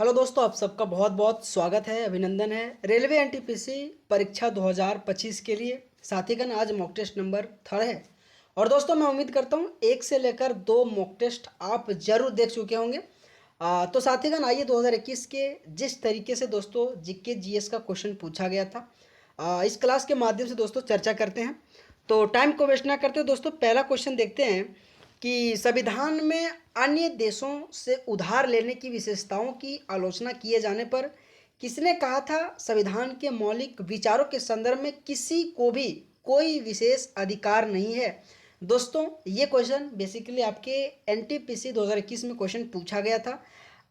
Hello दोस्तों, आप सबका बहुत बहुत स्वागत है, अभिनंदन है रेलवे एनटीपीसी परीक्षा 2025 के लिए। साथीगण, आज मॉक टेस्ट नंबर 3 है। और दोस्तों, मैं उम्मीद करता हूँ 1 से लेकर 2 मॉक टेस्ट आप जरूर देख चुके होंगे। तो साथीगण, आइए 2021 के जिस तरीके से दोस्तों जीके जीएस का क्वेश्चन पूछा गया था, इस क्लास के माध्यम से दोस्तों चर्चा करते हैं। तो टाइम को वेस्ट ना करते हुए दोस्तों पहला क्वेश्चन देखते हैं कि संविधान में अन्य देशों से उधार लेने की विशेषताओं की आलोचना किए जाने पर किसने कहा था संविधान के मौलिक विचारों के संदर्भ में किसी को भी कोई विशेष अधिकार नहीं है। दोस्तों, ये क्वेश्चन बेसिकली आपके एनटीपीसी 2021 में क्वेश्चन पूछा गया था।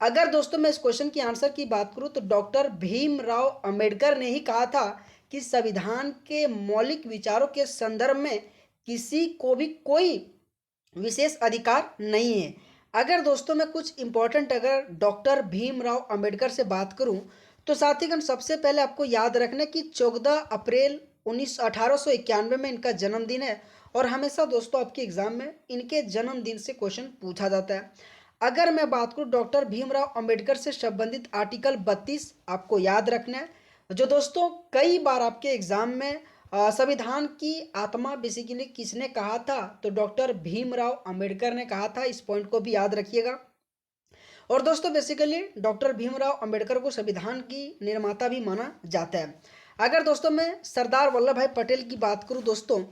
अगर दोस्तों मैं इस क्वेश्चन की आंसर की बात करूं तो डॉक्टर भीमराव अंबेडकर ने ही कहा था कि संविधान के मौलिक विचारों के संदर्भ में किसी को भी कोई विशेष अधिकार नहीं है। अगर दोस्तों मैं कुछ इंपॉर्टेंट अगर डॉक्टर भीमराव अंबेडकर से बात करूं तो साथीगण सबसे पहले आपको याद रखना कि 14 अप्रैल 1891 में इनका जन्मदिन है। और हमेशा दोस्तों आपके एग्जाम में इनके जन्मदिन से क्वेश्चन पूछा जाता है। अगर मैं बात करूं डॉक्टर भीमराव अंबेडकर से संबंधित आर्टिकल 32 आपको याद रखना है, जो दोस्तों कई बार आपके एग्जाम में संविधान की आत्मा बेसिकली किसने कहा था, तो डॉक्टर भीमराव अंबेडकर ने कहा था। इस पॉइंट को भी याद रखिएगा। और दोस्तों बेसिकली डॉक्टर भीमराव अंबेडकर को संविधान की निर्माता भी माना जाता है। अगर दोस्तों मैं सरदार वल्लभ भाई पटेल की बात करूं दोस्तों,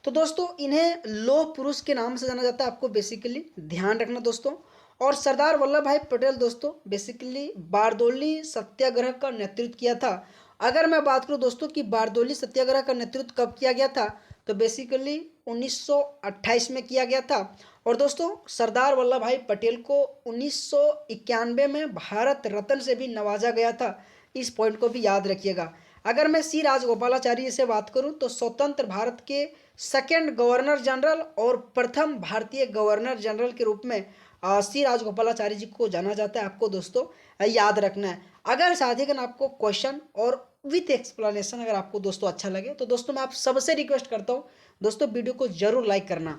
तो दोस्तों इन्हें लौह पुरुष के नाम से जाना जाता है, आपको बेसिकली ध्यान रखना दोस्तों। और सरदार वल्लभ भाई पटेल दोस्तों बेसिकली बारदोली सत्याग्रह का नेतृत्व किया था। अगर मैं बात करूं दोस्तों कि बारदोली सत्याग्रह का नेतृत्व कब किया गया था, तो बेसिकली 1928 में किया गया था। और दोस्तों सरदार वल्लभ भाई पटेल को 1991 में भारत रत्न से भी नवाजा गया था। इस पॉइंट को भी याद रखिएगा। अगर मैं सी राजगोपालाचारी से बात करूं तो स्वतंत्र भारत के सेकंड गवर्नर जनरल और प्रथम भारतीय गवर्नर जनरल के रूप में सी राजगोपालाचारी जी को जाना जाता है, आपको दोस्तों याद रखना है। अगर साथीगण आपको क्वेश्चन और विथ एक्सप्लेनेशन अगर आपको दोस्तों अच्छा लगे तो दोस्तों मैं आप सबसे रिक्वेस्ट करता हूँ दोस्तों वीडियो को जरूर लाइक करना।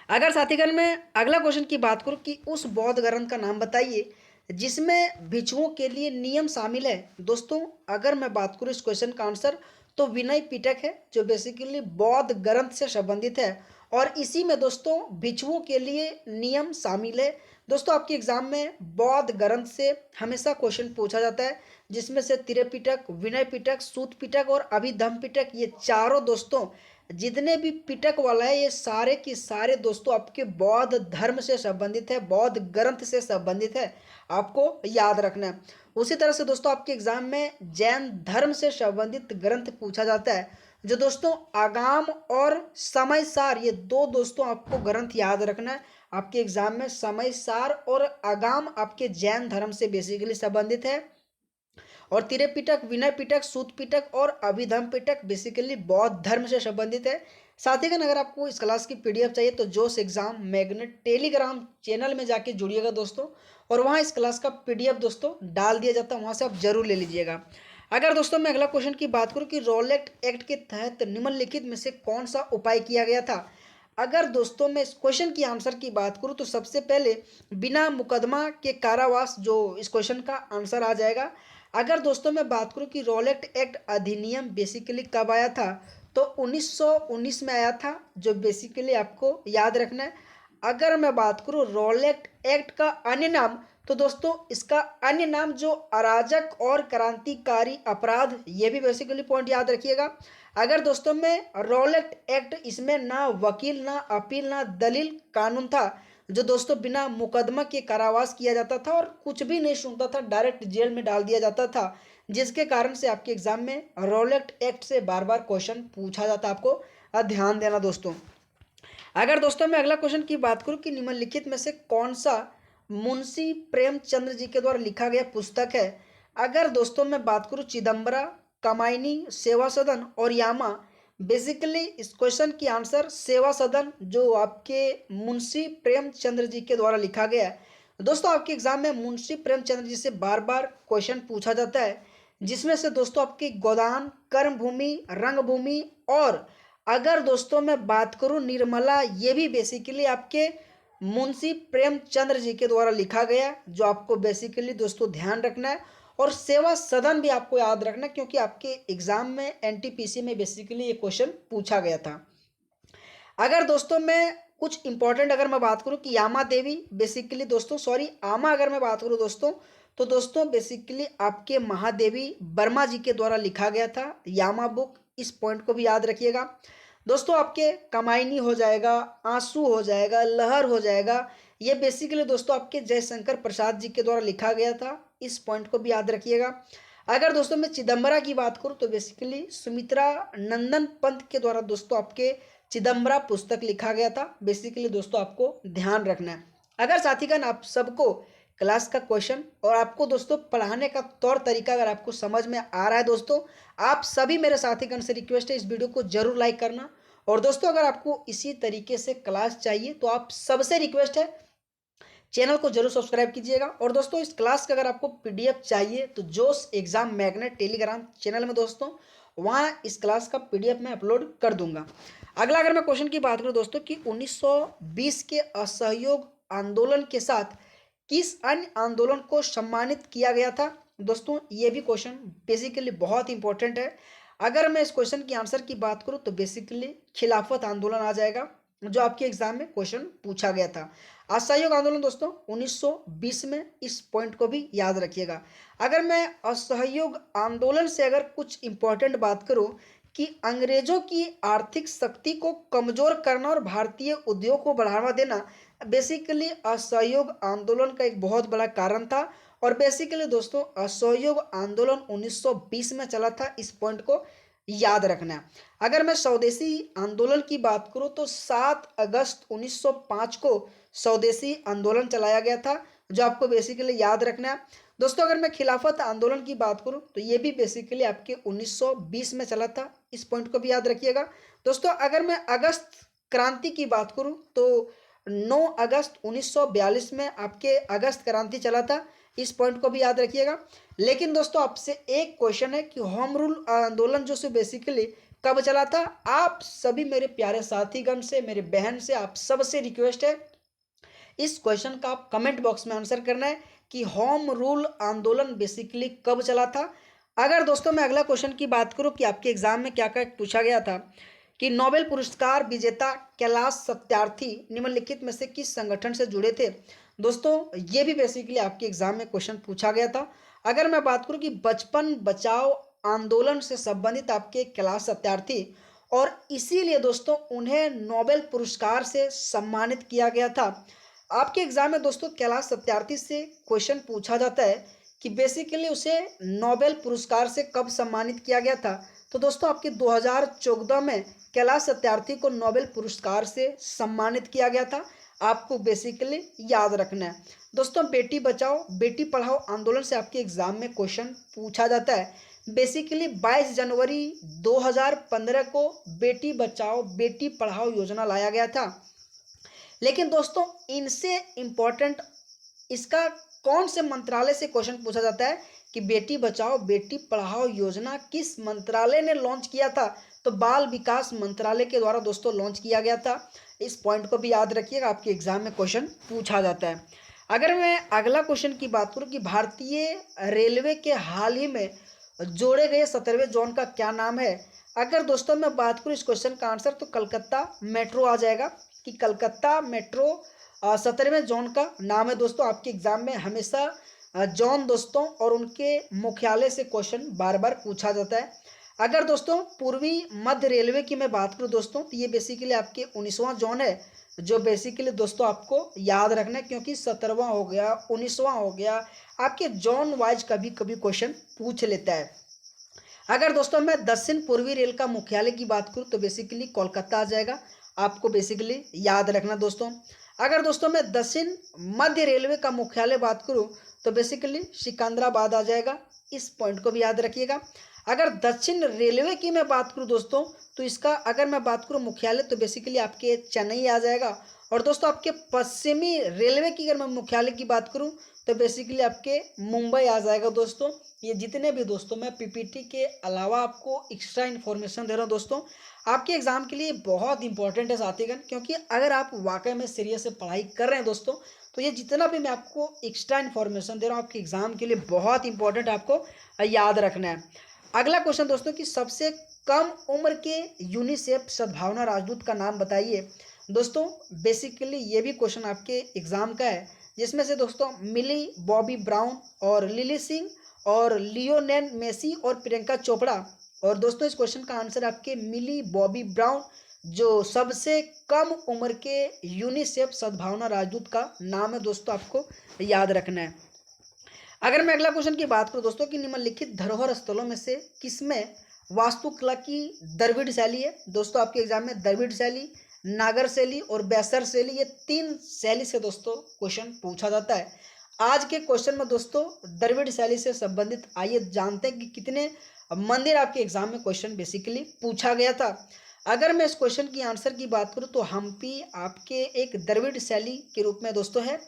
अगर साथीगण मैं अगला क्वेश्चन की बात करूं कि उस बौद्ध ग्रंथ का नाम बताइए जिसमें भिक्षुओं के लिए नियम शामिल है। दोस्तों अगर मैं बात करूं इस क्वेश्चन का आंसर तो विनय पिटक है, जो बेसिकली बौद्ध ग्रंथ से संबंधित है। और इसी में दोस्तों भिक्षुओं के लिए नियम शामिल है। दोस्तों आपके एग्जाम में बौद्ध ग्रंथ से हमेशा क्वेश्चन पूछा जाता है, जिसमें से त्रिपिटक, विनय पिटक, सूत पिटक और अभिधम्म पिटक, ये चारों दोस्तों जितने भी पिटक वाला है ये सारे के सारे दोस्तों आपके बौद्ध धर्म से संबंधित है, बौद्ध ग्रंथ से संबंधित है, आपको याद रखना है। उसी तरह से दोस्तों आपके एग्जाम में जैन धर्म से संबंधित ग्रंथ पूछा जाता है, जो दोस्तों आगाम और समय सार, ये दो दोस्तों आपको ग्रंथ याद रखना है। आपके एग्जाम में समय सार और आगाम आपके जैन धर्म से बेसिकली संबंधित है। और त्रिपिटक, विनय पिटक, सूत पिटक और अभिधम्म पिटक बेसिकली बौद्ध धर्म से संबंधित है। साथीगण अगर आपको इस क्लास की पीडीएफ चाहिए तो जोश एग्जाम मैग्नेट टेलीग्राम चैनल में जाके जुड़िएगा दोस्तों, और वहाँ इस क्लास का पीडीएफ दोस्तों डाल दिया जाता है, वहाँ से आप जरूर ले लीजिएगा। अगर दोस्तों मैं अगला क्वेश्चन की बात करूँ कि रॉलेट एक्ट के तहत निम्नलिखित में से कौन सा उपाय किया गया था। अगर दोस्तों मैं इस क्वेश्चन की आंसर की बात करूं तो सबसे पहले बिना मुकदमा के कारावास, जो इस क्वेश्चन का आंसर आ जाएगा। अगर दोस्तों मैं बात करूं कि रॉलेट एक्ट अधिनियम बेसिकली कब आया था, तो 1919 में आया था, जो बेसिकली आपको याद रखना है। अगर मैं बात करूं रॉलेट एक्ट का अन्य नाम, तो दोस्तों इसका अन्य नाम जो अराजक और क्रांतिकारी अपराध, ये भी बेसिकली पॉइंट याद रखिएगा। अगर दोस्तों में रॉलेट एक्ट, इसमें ना वकील ना अपील ना दलील कानून था, जो दोस्तों बिना मुकदमा के कारावास किया जाता था और कुछ भी नहीं सुनता था, डायरेक्ट जेल में डाल दिया जाता था, जिसके कारण से आपके एग्जाम में रॉलेट एक्ट से बार बार क्वेश्चन पूछा जाता। आपको ध्यान देना दोस्तों। अगर दोस्तों मैं अगला क्वेश्चन की बात करूं कि निम्नलिखित में से कौन सा मुंशी प्रेमचंद्र जी के द्वारा लिखा गया पुस्तक है। अगर दोस्तों मैं बात करूं चिदम्बरा, कमायनी, सेवा सदन और यामा, बेसिकली इस क्वेश्चन की आंसर सेवा सदन, जो आपके मुंशी प्रेमचंद्र जी के द्वारा लिखा गया है। दोस्तों आपके एग्जाम में मुंशी प्रेमचंद्र जी से बार बार क्वेश्चन पूछा जाता है, जिसमें से दोस्तों आपकी गोदान, कर्मभूमि, रंगभूमि और अगर दोस्तों मैं बात करूं निर्मला, ये भी बेसिकली आपके मुंशी प्रेमचंद्र जी के द्वारा लिखा गया, जो आपको बेसिकली दोस्तों ध्यान रखना है। और सेवा सदन भी आपको याद रखना है, क्योंकि आपके एग्जाम में एनटीपीसी में बेसिकली ये क्वेश्चन पूछा गया था। अगर दोस्तों मैं कुछ इंपॉर्टेंट अगर मैं बात करूं कि यामा देवी बेसिकली दोस्तों सॉरी आमा अगर मैं बात करूं दोस्तों, तो दोस्तों बेसिकली आपके महादेवी वर्मा जी के द्वारा लिखा गया था यामा बुक। इस पॉइंट को भी याद रखिएगा दोस्तों। आपके कमायनी हो जाएगा, आंसू हो जाएगा, लहर हो जाएगा, ये बेसिकली दोस्तों आपके जयशंकर प्रसाद जी के द्वारा लिखा गया था। इस पॉइंट को भी याद रखिएगा। अगर दोस्तों मैं चिदम्बरा की बात करूं तो बेसिकली सुमित्रा नंदन पंत के द्वारा दोस्तों आपके चिदम्बरा पुस्तक लिखा गया था। बेसिकली दोस्तों आपको ध्यान रखना है। अगर साथीगण आप सबको क्लास का क्वेश्चन और आपको दोस्तों पढ़ाने का तौर तरीका अगर आपको समझ में आ रहा है दोस्तों, आप सभी मेरे साथीगण से रिक्वेस्ट है इस वीडियो को जरूर लाइक करना। और दोस्तों अगर आपको इसी तरीके से क्लास चाहिए तो आप सबसे रिक्वेस्ट है चैनल को जरूर सब्सक्राइब कीजिएगा। और दोस्तों इस क्लास का अगर आपको पीडीएफ चाहिए तो जोश एग्जाम मैग्नेट टेलीग्राम चैनल में दोस्तों वहाँ इस क्लास का पीडीएफ मैं अपलोड कर दूंगा। अगला अगर मैं क्वेश्चन की बात करूँ दोस्तों कि 1920 के असहयोग आंदोलन के साथ किस अन्य आंदोलन को सम्मानित किया गया था। दोस्तों ये भी क्वेश्चन बेसिकली बहुत इंपॉर्टेंट है। अगर मैं इस क्वेश्चन की आंसर की बात करूं तो बेसिकली खिलाफत आंदोलन आ जाएगा, जो आपके एग्जाम में क्वेश्चन पूछा गया था। असहयोग आंदोलन दोस्तों 1920 में, इस पॉइंट को भी याद रखिएगा। अगर मैं असहयोग आंदोलन से अगर कुछ इंपॉर्टेंट बात करूं कि अंग्रेजों की आर्थिक शक्ति को कमजोर करना और भारतीय उद्योग को बढ़ावा देना बेसिकली असहयोग आंदोलन का एक बहुत बड़ा कारण था। और बेसिकली दोस्तों असहयोग आंदोलन 1920 में चला था। इस पॉइंट को याद रखना है। अगर मैं स्वदेशी आंदोलन की बात करूं तो 7 अगस्त 1905 को स्वदेशी आंदोलन चलाया गया था, जो आपको बेसिकली याद रखना है दोस्तों। अगर मैं खिलाफत आंदोलन की बात करूं तो ये भी बेसिकली आपके 1920 में चला था। इस पॉइंट को भी याद रखिएगा दोस्तों। अगर मैं अगस्त क्रांति की बात करूं तो 9 अगस्त 1942 में आपके अगस्त क्रांति चला था। इस पॉइंट को भी याद रखिएगा। लेकिन दोस्तों आपसे एक क्वेश्चन है कि होम रूल आंदोलन जो से बेसिकली कब चला था। आप सभी मेरे प्यारे साथीगण से, मेरे बहन से, आप सबसे रिक्वेस्ट है इस क्वेश्चन का आप कमेंट बॉक्स में आंसर करना है कि होम रूल आंदोलन बेसिकली कब चला था। अगर दोस्तों मैं अगला क्वेश्चन की बात करूं कि आपके एग्जाम में क्या क्या पूछा गया था कि नोबेल पुरस्कार विजेता कैलाश सत्यार्थी निम्नलिखित में से किस संगठन से जुड़े थे। दोस्तों ये भी बेसिकली आपके एग्जाम में क्वेश्चन पूछा गया था। अगर मैं बात करूं कि बचपन बचाओ आंदोलन से संबंधित आपके कैलाश सत्यार्थी, और इसीलिए दोस्तों उन्हें नोबेल पुरस्कार से सम्मानित किया गया था। आपके एग्जाम में दोस्तों कैलाश सत्यार्थी से क्वेश्चन पूछा जाता है कि बेसिकली उसे नोबेल पुरस्कार से कब सम्मानित किया गया था। तो दोस्तों आपके 2014 में कैलाश सत्यार्थी को नोबेल पुरस्कार से सम्मानित किया गया था। आपको बेसिकली याद रखना है दोस्तों। बेटी बचाओ बेटी पढ़ाओ आंदोलन से आपके एग्जाम में क्वेश्चन पूछा जाता है। बेसिकली 22 जनवरी 2015 को बेटी बचाओ बेटी पढ़ाओ योजना लाया गया था। लेकिन दोस्तों इनसे इम्पोर्टेंट इसका कौन से मंत्रालय से क्वेश्चन पूछा जाता है कि बेटी बचाओ बेटी पढ़ाओ योजना किस मंत्रालय ने लॉन्च किया था। तो बाल विकास मंत्रालय के द्वारा दोस्तों लॉन्च किया गया था। इस पॉइंट को भी याद रखिएगा, आपके एग्जाम में क्वेश्चन पूछा जाता है। अगर मैं अगला क्वेश्चन की बात करूं कि भारतीय रेलवे के हाल ही में जोड़े गए 17वें जोन का क्या नाम है। अगर दोस्तों मैं बात करूं इस क्वेश्चन का आंसर तो कलकत्ता मेट्रो आ जाएगा कि कलकत्ता मेट्रो 17वें जोन का नाम है दोस्तों। आपके एग्जाम में हमेशा जोन दोस्तों और उनके मुख्यालय से क्वेश्चन बार बार पूछा जाता है। अगर दोस्तों पूर्वी मध्य रेलवे की मैं बात करूं दोस्तों तो ये बेसिकली आपके 19वां जोन है, जो बेसिकली दोस्तों आपको याद रखना है, क्योंकि 17वां हो गया 19वां हो गया आपके जोन वाइज कभी कभी क्वेश्चन पूछ लेता है। अगर दोस्तों मैं दक्षिण पूर्वी रेल का मुख्यालय की बात करूं तो बेसिकली कोलकाता आ जाएगा। आपको बेसिकली याद रखना दोस्तों। अगर दोस्तों मैं दक्षिण मध्य रेलवे का मुख्यालय बात करूं तो बेसिकली सिकंदराबाद आ जाएगा। इस पॉइंट को भी याद रखिएगा। अगर दक्षिण रेलवे की मैं बात करूं दोस्तों तो इसका अगर मैं बात करूं मुख्यालय तो बेसिकली आपके चेन्नई आ जाएगा। और दोस्तों आपके पश्चिमी रेलवे की अगर मैं मुख्यालय की बात करूं तो बेसिकली आपके मुंबई आ जाएगा दोस्तों। ये जितने भी दोस्तों मैं पीपीटी के अलावा आपको एक्स्ट्रा इन्फॉर्मेशन दे रहा हूं दोस्तों, आपके एग्जाम के लिए बहुत इंपॉर्टेंट है साथीगण, क्योंकि अगर आप वाकई में सीरियस से पढ़ाई कर रहे हैं दोस्तों तो ये जितना भी मैं आपको एक्स्ट्रा इन्फॉर्मेशन दे रहा हूँ आपके एग्जाम के लिए बहुत इंपॉर्टेंट आपको याद रखना है। अगला क्वेश्चन दोस्तों कि सबसे कम उम्र के यूनिसेफ सद्भावना राजदूत का नाम बताइए। दोस्तों बेसिकली ये भी क्वेश्चन आपके एग्जाम का है, जिसमें से दोस्तों मिली बॉबी ब्राउन और लिली सिंह और लियोनेल मेसी और प्रियंका चोपड़ा। और दोस्तों इस क्वेश्चन का आंसर आपके मिली बॉबी ब्राउन, जो सबसे कम उम्र के यूनिसेफ सद्भावना राजदूत का नाम है दोस्तों, आपको याद रखना है। अगर मैं अगला क्वेश्चन की बात करूं दोस्तों कि निम्नलिखित धरोहर स्थलों में से किसमें वास्तुकला की द्रविड़ शैली है। दोस्तों आपके एग्जाम में द्रविड़ शैली, नागर शैली और बैसर शैली, ये 3 शैली से दोस्तों क्वेश्चन पूछा जाता है। आज के क्वेश्चन में दोस्तों द्रविड़ शैली से संबंधित आइए जानते हैं कि कितने मंदिर आपके एग्जाम में क्वेश्चन बेसिकली पूछा गया था। अगर मैं इस क्वेश्चन की आंसर की बात करूं तो हम्पी आपके एक द्रविड़ शैली के रूप में दोस्तों है।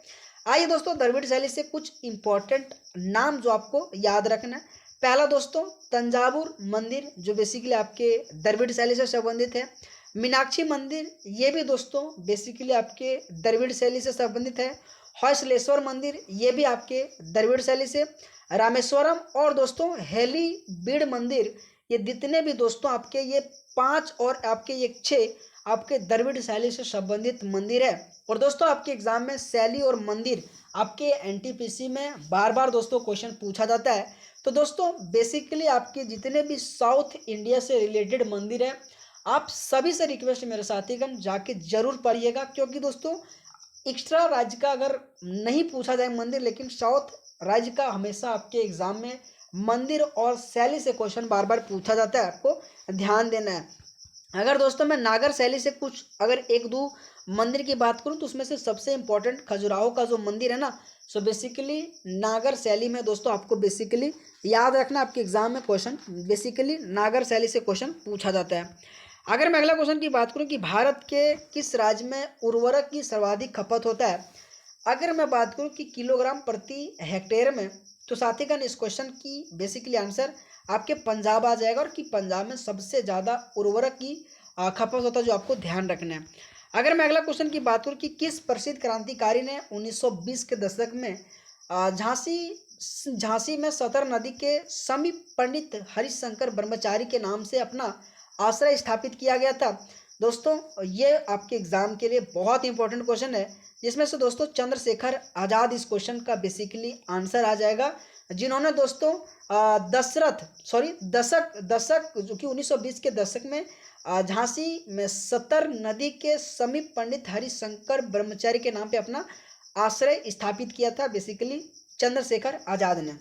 आइए दोस्तों द्रविड़ शैली से कुछ इंपॉर्टेंट नाम जो आपको याद रखना है। पहला दोस्तों तंजावुर मंदिर, जो बेसिकली आपके द्रविड़ शैली से संबंधित है। मीनाक्षी मंदिर, ये भी दोस्तों बेसिकली आपके द्रविड़ शैली से संबंधित है। हौसलेश्वर मंदिर, ये भी आपके द्रविड़ शैली से। रामेश्वरम और दोस्तों हेली बीड़ मंदिर, ये जितने भी दोस्तों आपके ये 5 और आपके ये 6 आपके द्रविड़ शैली से संबंधित मंदिर है। और दोस्तों आपके एग्जाम में शैली और मंदिर आपके एनटीपीसी में बार बार दोस्तों क्वेश्चन पूछा जाता है। तो दोस्तों बेसिकली आपके जितने भी साउथ इंडिया से रिलेटेड मंदिर है, आप सभी से रिक्वेस्ट मेरे साथीगण जाके जरूर पढ़िएगा, क्योंकि दोस्तों एक्स्ट्रा राज्य का अगर नहीं पूछा जाए मंदिर, लेकिन साउथ राज्य का हमेशा आपके एग्जाम में मंदिर और शैली से क्वेश्चन बार बार पूछा जाता है, आपको ध्यान देना है। अगर दोस्तों मैं नागर शैली से कुछ अगर एक दो मंदिर की बात करूं तो उसमें से सबसे इंपॉर्टेंट खजुराहो का जो मंदिर है ना, सो बेसिकली नागर शैली में दोस्तों आपको बेसिकली याद रखना, आपके एग्जाम में क्वेश्चन बेसिकली नागर शैली से क्वेश्चन पूछा जाता है। अगर मैं अगला क्वेश्चन की बात करूं कि भारत के किस राज्य में उर्वरक की सर्वाधिक खपत होता है। अगर मैं बात करूं कि किलोग्राम प्रति हेक्टेयर में, तो साथीगण इस क्वेश्चन की बेसिकली आंसर आपके पंजाब आ जाएगा, और कि पंजाब में सबसे ज़्यादा उर्वरक की खपत होता है, जो आपको ध्यान रखना है। अगर मैं अगला क्वेश्चन की बात करूं कि किस प्रसिद्ध क्रांतिकारी ने 1920 के दशक में झांसी झांसी में सतर नदी के समीप पंडित हरिशंकर ब्रह्मचारी के नाम से अपना आश्रय स्थापित किया गया था। दोस्तों ये आपके एग्जाम के लिए बहुत इंपॉर्टेंट क्वेश्चन है, जिसमें से दोस्तों चंद्रशेखर आज़ाद इस क्वेश्चन का बेसिकली आंसर आ जाएगा, जिन्होंने दोस्तों दशक दशक जो कि 1920 के दशक में झांसी में सतर नदी के समीप पंडित हरिशंकर ब्रह्मचारी के नाम पे अपना आश्रय स्थापित किया था बेसिकली चंद्रशेखर आज़ाद ने।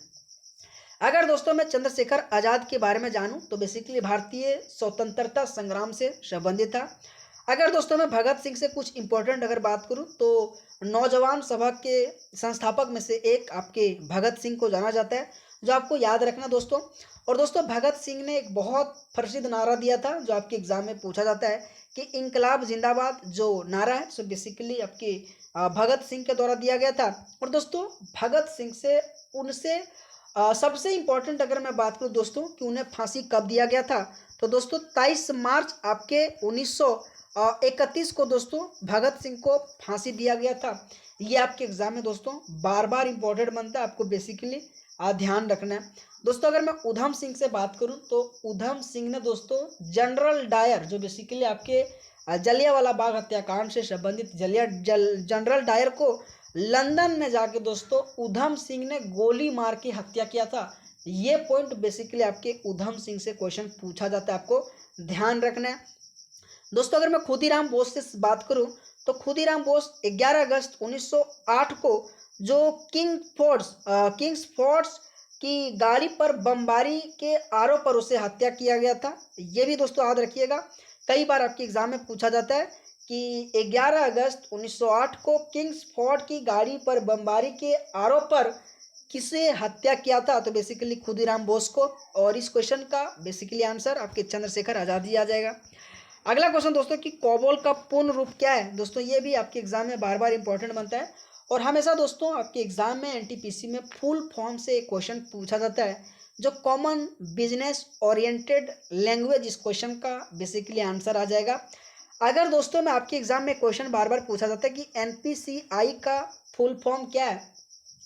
अगर दोस्तों मैं चंद्रशेखर आज़ाद के बारे में जानूं तो बेसिकली भारतीय स्वतंत्रता संग्राम से संबंधित था। अगर दोस्तों मैं भगत सिंह से कुछ इंपॉर्टेंट अगर बात करूं तो नौजवान सभा के संस्थापक में से एक आपके भगत सिंह को जाना जाता है, जो आपको याद रखना दोस्तों। और दोस्तों भगत सिंह ने एक बहुत प्रसिद्ध नारा दिया था, जो आपके एग्जाम में पूछा जाता है कि इंकलाब जिंदाबाद, जो नारा है सो बेसिकली आपके भगत सिंह के द्वारा दिया गया था। और दोस्तों भगत सिंह से उनसे सबसे इंपॉर्टेंट अगर मैं बात करूं दोस्तों कि उन्हें फांसी कब दिया गया था, तो दोस्तों 23 मार्च आपके 1931 को दोस्तों भगत सिंह को फांसी दिया गया था। ये आपके एग्जाम में दोस्तों बार बार इंपॉर्टेंट बनता है, आपको बेसिकली ध्यान रखना है। दोस्तों अगर मैं उधम सिंह से बात करूं तो उधम सिंह ने दोस्तों जनरल डायर, जो बेसिकली आपके जलियांवाला बाग हत्याकांड से संबंधित जनरल डायर को लंदन में जाके दोस्तों उधम सिंह ने गोली मार के हत्या किया था। ये पॉइंट बेसिकली आपके उधम सिंह से क्वेश्चन पूछा जाता है, आपको ध्यान रखना है। दोस्तों अगर मैं खुदीराम बोस से बात करूं तो खुदीराम बोस 11 अगस्त 1908 को जो किंग्स फोर्ट्स की गाड़ी पर बमबारी के आरोप पर उसे हत्या किया गया था। ये भी दोस्तों याद रखिएगा, कई बार आपके एग्जाम में पूछा जाता है कि 11 अगस्त 1908 को किंग्स फोर्ट की गाड़ी पर बमबारी के आरोप पर किसे हत्या किया था, तो बेसिकली खुदीराम बोस को। और इस क्वेश्चन का बेसिकली आंसर आपके चंद्रशेखर आज़ाद ही आ जाएगा। अगला क्वेश्चन दोस्तों कि कोबोल का पूर्ण रूप क्या है। दोस्तों ये भी आपके एग्जाम में बार बार इंपॉर्टेंट बनता है और हमेशा दोस्तों आपके एग्जाम में एनटीपीसी में फुल फॉर्म से एक क्वेश्चन पूछा जाता है जो कॉमन बिजनेस ओरिएंटेड लैंग्वेज। इस क्वेश्चन का बेसिकली आंसर आ जाएगा। अगर दोस्तों में आपके एग्जाम में क्वेश्चन बार बार पूछा जाता है कि एनपीसीआई का फुल फॉर्म क्या है,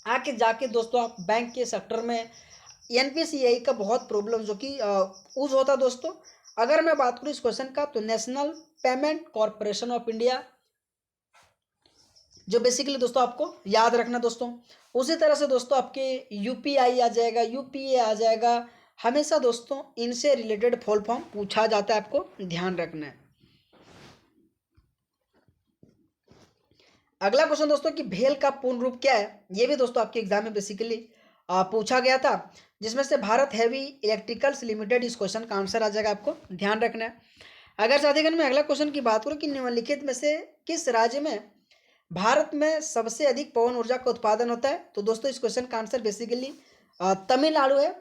आके जाके दोस्तों आप बैंक के सेक्टर में एनपीसीआई का बहुत प्रॉब्लम जो कि यूज होता है दोस्तों। अगर मैं बात करूँ इस क्वेश्चन का तो national payment corporation of India, जो बेसिकली दोस्तों आपको याद रखना दोस्तों। उसी तरह से दोस्तों आपके यूपीआई आ जाएगा, यूपीए आ जाएगा। हमेशा दोस्तों इनसे रिलेटेड फुल फॉर्म पूछा जाता है, आपको ध्यान रखना है। अगला क्वेश्चन दोस्तों कि भेल का पूर्ण रूप क्या है। ये भी दोस्तों आपके एग्जाम में बेसिकली पूछा गया था, जिसमें से भारत हैवी इलेक्ट्रिकल्स लिमिटेड इस क्वेश्चन का आंसर आ जाएगा, आपको ध्यान रखना है। अगर साथीगण में अगला क्वेश्चन की बात करूं कि निम्नलिखित में से किस राज्य में भारत में सबसे अधिक पवन ऊर्जा का उत्पादन होता है, तो दोस्तों इस क्वेश्चन का आंसर बेसिकली तमिलनाडु है,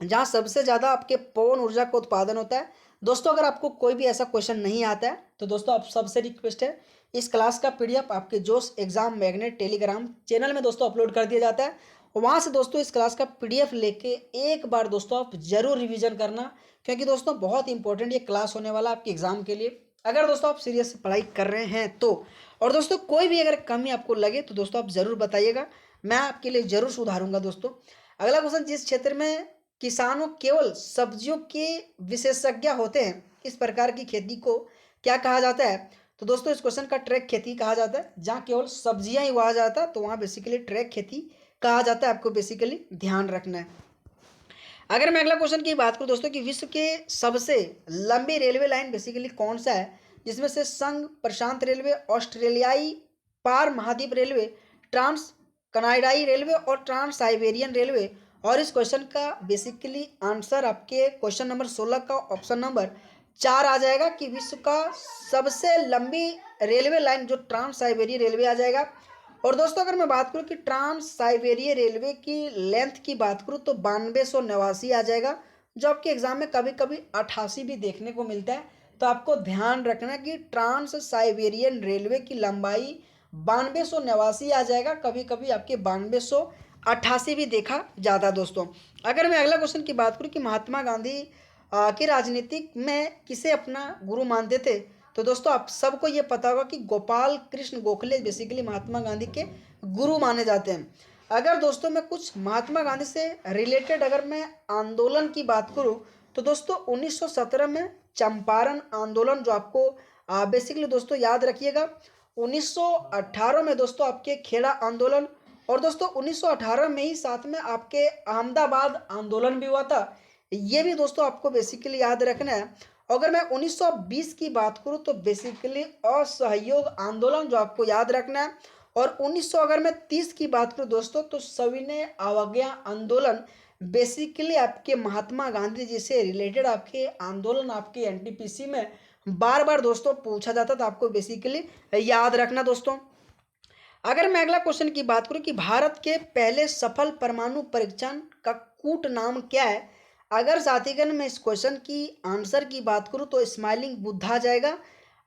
जहाँ सबसे ज़्यादा आपके पवन ऊर्जा का उत्पादन होता है। दोस्तों अगर आपको कोई भी ऐसा क्वेश्चन नहीं आता है तो दोस्तों आप सबसे रिक्वेस्ट है, इस क्लास का पीडीएफ आपके जोश एग्जाम मैग्नेट टेलीग्राम चैनल में दोस्तों अपलोड कर दिया जाता है। वहाँ से दोस्तों इस क्लास का पीडीएफ लेके एक बार दोस्तों आप जरूर रिवीजन करना, क्योंकि दोस्तों बहुत इंपॉर्टेंट ये क्लास होने वाला आपके एग्जाम के लिए, अगर दोस्तों आप सीरियस पढ़ाई कर रहे हैं तो। और दोस्तों कोई भी अगर कमी आपको लगे तो दोस्तों आप ज़रूर बताइएगा, मैं आपके लिए ज़रूर सुधारूंगा दोस्तों। अगला क्वेश्चन, जिस क्षेत्र में किसानों केवल सब्जियों के विशेषज्ञ होते हैं, इस प्रकार की खेती को क्या कहा जाता है, तो दोस्तों इस क्वेश्चन का ट्रैक खेती कहा जाता है। जहाँ केवल सब्जियां ही उगाया जाता है तो वहाँ बेसिकली ट्रैक खेती कहा जाता है, आपको बेसिकली ध्यान रखना है। अगर मैं अगला क्वेश्चन की बात करूं दोस्तों कि विश्व के सबसे लंबी रेलवे लाइन बेसिकली कौन सा है, जिसमें से संघ प्रशांत रेलवे, ऑस्ट्रेलियाई पार महाद्वीप रेलवे, ट्रांस कनाडाई रेलवे और ट्रांस साइबेरियन रेलवे। और इस क्वेश्चन का बेसिकली आंसर आपके क्वेश्चन नंबर 16 का ऑप्शन नंबर 4 आ जाएगा कि विश्व का सबसे लंबी रेलवे लाइन जो ट्रांस साइबेरियन रेलवे आ जाएगा। और दोस्तों अगर मैं बात करूं कि ट्रांस साइबेरिया रेलवे की लेंथ की बात करूं तो 9289 आ जाएगा, जो आपके एग्जाम में कभी कभी 88 भी देखने को मिलता है। तो आपको ध्यान रखना कि ट्रांस साइबेरियन रेलवे की लंबाई 9289 आ जाएगा, कभी कभी आपके 9288 भी देखा जाता है दोस्तों। अगर मैं अगला क्वेश्चन की बात करूं कि महात्मा गांधी के राजनीतिक में किसे अपना गुरु मानते थे, तो दोस्तों आप सबको ये पता होगा कि गोपाल कृष्ण गोखले बेसिकली महात्मा गांधी के गुरु माने जाते हैं। अगर दोस्तों मैं कुछ महात्मा गांधी से रिलेटेड अगर मैं आंदोलन की बात करूं तो दोस्तों 1917 में चंपारण आंदोलन, जो आपको बेसिकली दोस्तों याद रखिएगा। 1918 में दोस्तों आपके खेड़ा आंदोलन, और दोस्तों 1918 में ही साथ में आपके अहमदाबाद आंदोलन भी हुआ था, ये भी दोस्तों आपको बेसिकली याद रखना है। अगर मैं 1920 की बात करूं तो बेसिकली असहयोग आंदोलन, जो आपको याद रखना है। और 1900 अगर मैं 30 की बात करूं दोस्तों तो सविनय अवज्ञा आंदोलन, बेसिकली आपके महात्मा गांधी जी से रिलेटेड आपके आंदोलन आपके एनटीपीसी में बार बार दोस्तों पूछा जाता था, आपको बेसिकली याद रखना दोस्तों। अगर मैं अगला क्वेश्चन की बात करूं कि भारत के पहले सफल परमाणु परीक्षण का कूट नाम क्या है, अगर साथीगण मैं इस क्वेश्चन की आंसर की बात करूं तो स्माइलिंग बुद्धा जाएगा।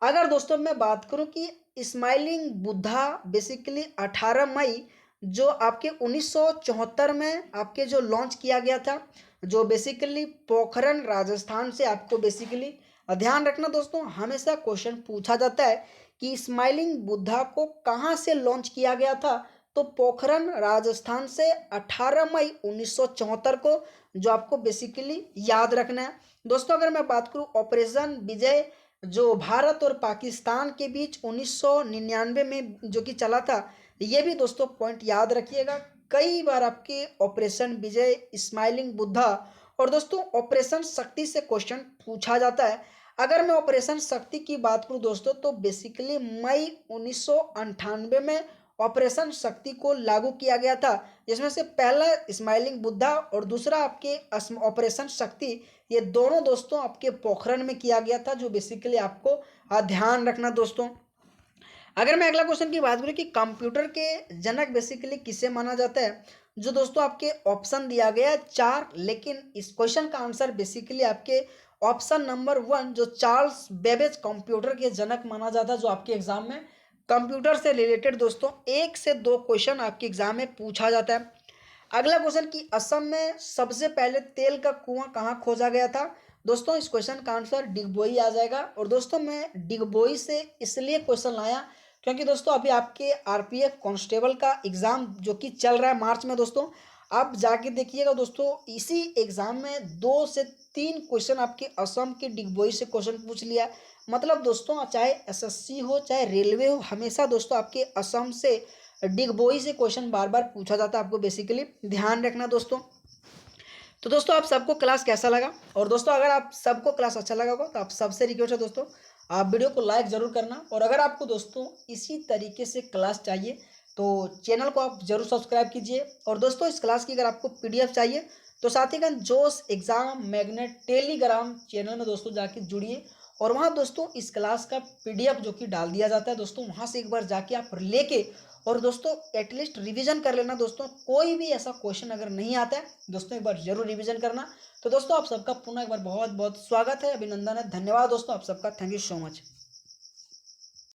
अगर दोस्तों मैं बात करूं कि स्माइलिंग बुद्धा बेसिकली 18 मई जो आपके 1974 में आपके जो लॉन्च किया गया था, जो बेसिकली पोखरन राजस्थान से, आपको बेसिकली ध्यान रखना दोस्तों, हमेशा क्वेश्चन पूछा जाता है कि स्माइलिंग बुद्धा को कहाँ से लॉन्च किया गया था, तो पोखरन राजस्थान से 18 मई 1974 को, जो आपको बेसिकली याद रखना है दोस्तों। अगर मैं बात करूं ऑपरेशन विजय, जो भारत और पाकिस्तान के बीच 1999 में जो कि चला था, ये भी दोस्तों पॉइंट याद रखिएगा। कई बार आपके ऑपरेशन विजय, स्माइलिंग बुद्धा और दोस्तों ऑपरेशन शक्ति से क्वेश्चन पूछा जाता है। अगर मैं ऑपरेशन शक्ति की बात करूं दोस्तों तो बेसिकली मई 1998 में ऑपरेशन शक्ति को लागू किया गया था, जिसमें से पहला स्माइलिंग बुद्धा और दूसरा आपके ऑपरेशन शक्ति, ये दोनों दोस्तों आपके पोखरण में किया गया था, जो बेसिकली आपको ध्यान रखना दोस्तों। अगर मैं अगला क्वेश्चन की बात करूं कि कंप्यूटर के जनक बेसिकली किसे माना जाता है, जो दोस्तों आपके ऑप्शन दिया गया है 4, लेकिन इस क्वेश्चन का आंसर बेसिकली आपके ऑप्शन नंबर 1 जो चार्ल्स बेबेज कंप्यूटर के जनक माना जाता है, जो आपके एग्जाम में कंप्यूटर से रिलेटेड दोस्तों 1 से 2 क्वेश्चन आपके एग्जाम में पूछा जाता है। अगला क्वेश्चन कि असम में सबसे पहले तेल का कुआं कहाँ खोजा गया था। दोस्तों इस क्वेश्चन का आंसर डिगबोई आ जाएगा। और दोस्तों मैं डिगबोई से इसलिए क्वेश्चन लाया क्योंकि दोस्तों अभी आपके आरपीएफ कांस्टेबल का एग्जाम जो कि चल रहा है मार्च में दोस्तों, आप जाके देखिएगा दोस्तों इसी एग्जाम में 2 से 3 क्वेश्चन आपके असम के डिगबोई से क्वेश्चन पूछ लिया। मतलब दोस्तों चाहे एसएससी हो चाहे रेलवे हो, हमेशा दोस्तों आपके असम से डिगबोई से क्वेश्चन बार बार पूछा जाता है, आपको बेसिकली ध्यान रखना दोस्तों। तो दोस्तों आप सबको क्लास कैसा लगा, और दोस्तों अगर आप सबको क्लास अच्छा लगा होगा तो आप सबसे रिक्वेस्ट है दोस्तों आप वीडियो को लाइक ज़रूर करना। और अगर आपको दोस्तों इसी तरीके से क्लास चाहिए तो चैनल को आप जरूर सब्सक्राइब कीजिए। और दोस्तों इस क्लास की अगर आपको पीडीएफ चाहिए तो साथ ही का जोश एग्जाम मैग्नेट टेलीग्राम चैनल में दोस्तों जाके जुड़िए, और वहाँ दोस्तों इस क्लास का पीडीएफ जो कि डाल दिया जाता है दोस्तों, वहाँ से एक बार जाके आप लेके और दोस्तों एटलीस्ट रिवीजन कर लेना दोस्तों। कोई भी ऐसा क्वेश्चन अगर नहीं आता है दोस्तों एक बार जरूर रिवीजन करना। तो दोस्तों आप सबका पुनः एक बार बहुत बहुत स्वागत है, अभिनंदन है, धन्यवाद दोस्तों आप सबका, थैंक यू सो मच।